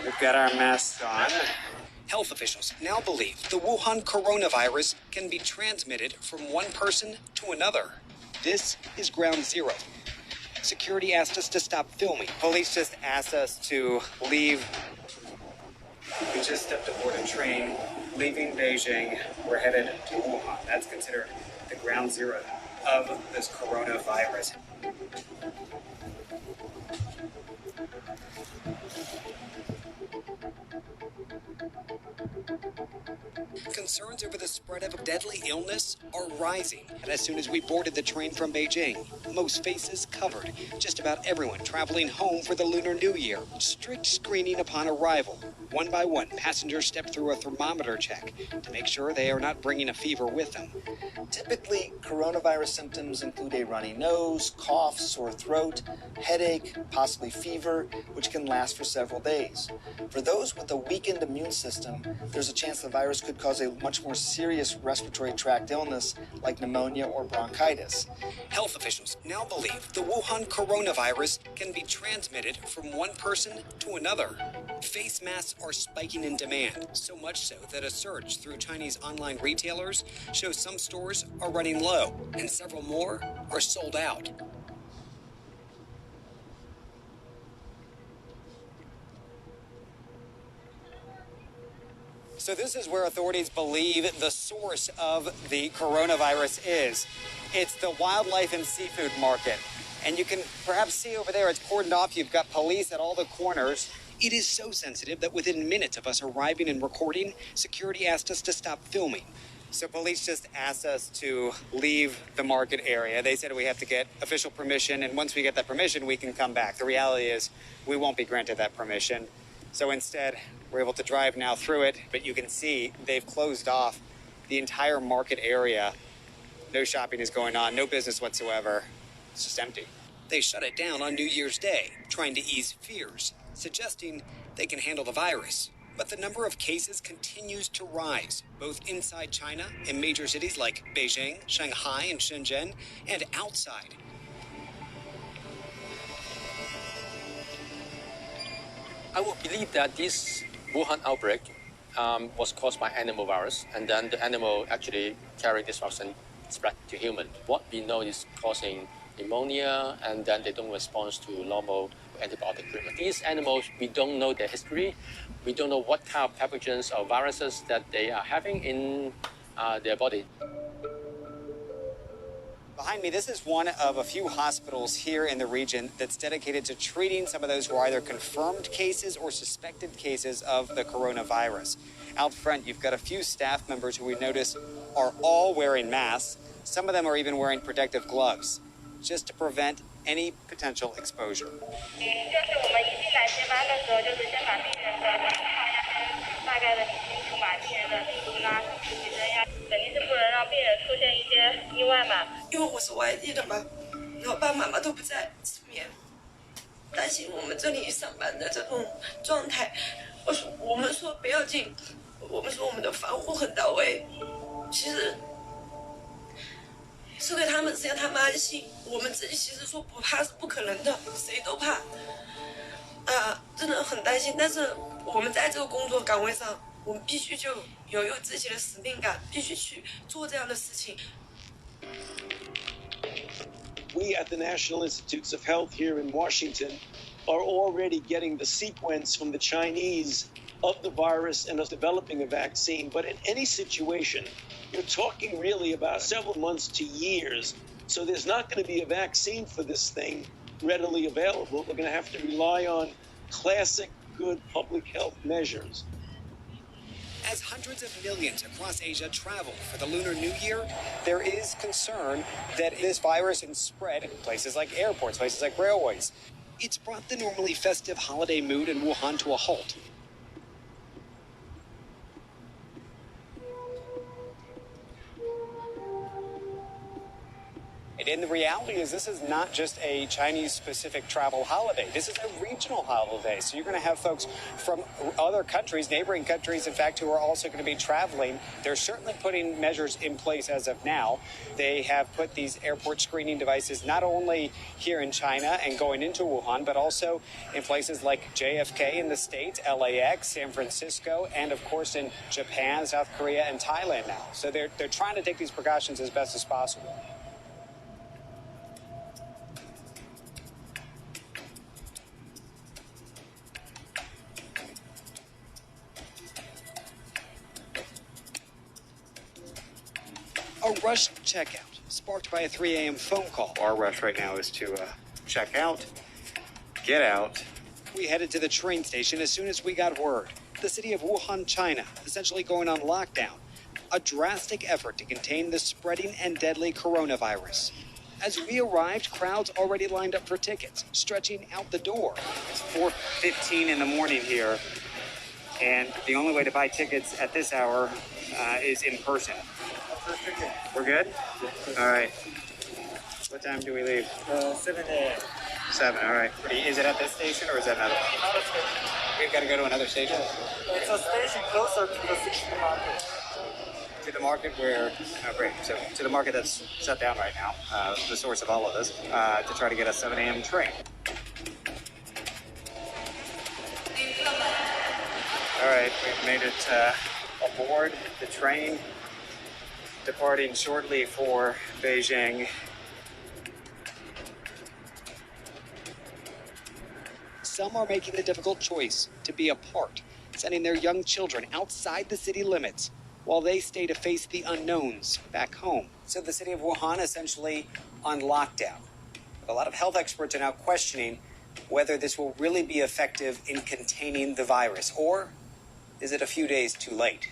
We've got our masks on. Health officials now believe the Wuhan coronavirus can be transmitted from one person to another. This is ground zero. Security asked us to stop filming. Police just asked us to leave. We just stepped aboard a train leaving Beijing. We're headed to Wuhan. That's considered the ground zero of this coronavirus. Concerns over the spread of a deadly illness are rising. And as soon as we boarded the train from Beijing, most faces covered. Just about everyone traveling home for the Lunar New Year. Strict screening upon arrival. One by one, passengers step through a thermometer check to make sure they are not bringing a fever with them. Typically, coronavirus symptoms include a runny nose, cough, sore throat, headache, possibly fever, which can last for several days. For those with a weakened immune system, there's a chance the virus could cause a much more serious respiratory tract illness like pneumonia or bronchitis. Health officials now believe the Wuhan coronavirus can be transmitted from one person to another. Face masks are spiking in demand, so much so that a search through Chinese online retailers shows some stores are running low and several more are sold out. So this is where authorities believe the source of the coronavirus is. It's the wildlife and seafood market. And you can perhaps see over there, it's cordoned off. You've got police at all the corners. It is so sensitive that within minutes of us arriving and recording, security asked us to stop filming. So police just asked us to leave the market area. They said we have to get official permission, and once we get that permission, we can come back. The reality is we won't be granted that permission. So instead, we're able to drive now through it, but you can see they've closed off the entire market area. No shopping is going on, no business whatsoever. It's just empty. They shut it down on New Year's Day, trying to ease fears, suggesting they can handle the virus. But the number of cases continues to rise, both inside China in major cities like Beijing, Shanghai, and Shenzhen, and outside. I would believe that this Wuhan outbreak was caused by animal virus, and then the animal actually carried this virus and spread to human. What we know is causing pneumonia, and then they don't respond to normal antibiotic treatment. These animals, we don't know their history. We don't know what kind of pathogens or viruses that they are having in their body. Behind me, this is one of a few hospitals here in the region that's dedicated to treating some of those who are either confirmed cases or suspected cases of the coronavirus. Out front, you've got a few staff members who we notice are all wearing masks. Some of them are even wearing protective gloves, just to prevent any potential exposure. We at the National Institutes of Health here in Washington are already getting the sequence from the Chinese of the virus and of developing a vaccine. But in any situation, you're talking really about several months to years. So there's not going to be a vaccine for this thing readily available. We're going to have to rely on classic good public health measures. As hundreds of millions across Asia travel for the Lunar New Year, there is concern that This virus can spread in places like airports, places like railways. it's brought the normally festive holiday mood in Wuhan to a halt. And right. And the reality is this is not just a Chinese-specific travel holiday. This is a regional holiday. So you're going to have folks from other countries, neighboring countries, in fact, who are also going to be traveling. They're certainly putting measures in place as of now. They have put these airport screening devices not only here in China and going into Wuhan, but also in places like JFK in the States, LAX, San Francisco, and of course in Japan, South Korea, and Thailand now. So they're trying to take these precautions as best as possible. A rushed checkout sparked by a 3 a.m. phone call. Our rush right now is to check out, get out. We headed to the train station as soon as we got word. The city of Wuhan, China, essentially going on lockdown. A drastic effort to contain the spreading and deadly coronavirus. As we arrived, crowds already lined up for tickets, stretching out the door. It's 4:15 in the morning here, and the only way to buy tickets at this hour is in person. We're good? All right. What time do we leave? 7 a.m. 7, all right. Is it at this station or is that another one? We've got to go to another station? It's a station closer to the 60 market. To the market where, oh great, so to the market that's shut down right now, the source of all of this, to try to get a 7 a.m. train. All right, we've made it aboard the train, departing shortly for Beijing. Some are making the difficult choice to be apart, sending their young children outside the city limits while they stay to face the unknowns back home. So the city of Wuhan essentially on lockdown. A lot of health experts are now questioning whether this will really be effective in containing the virus, or is it a few days too late?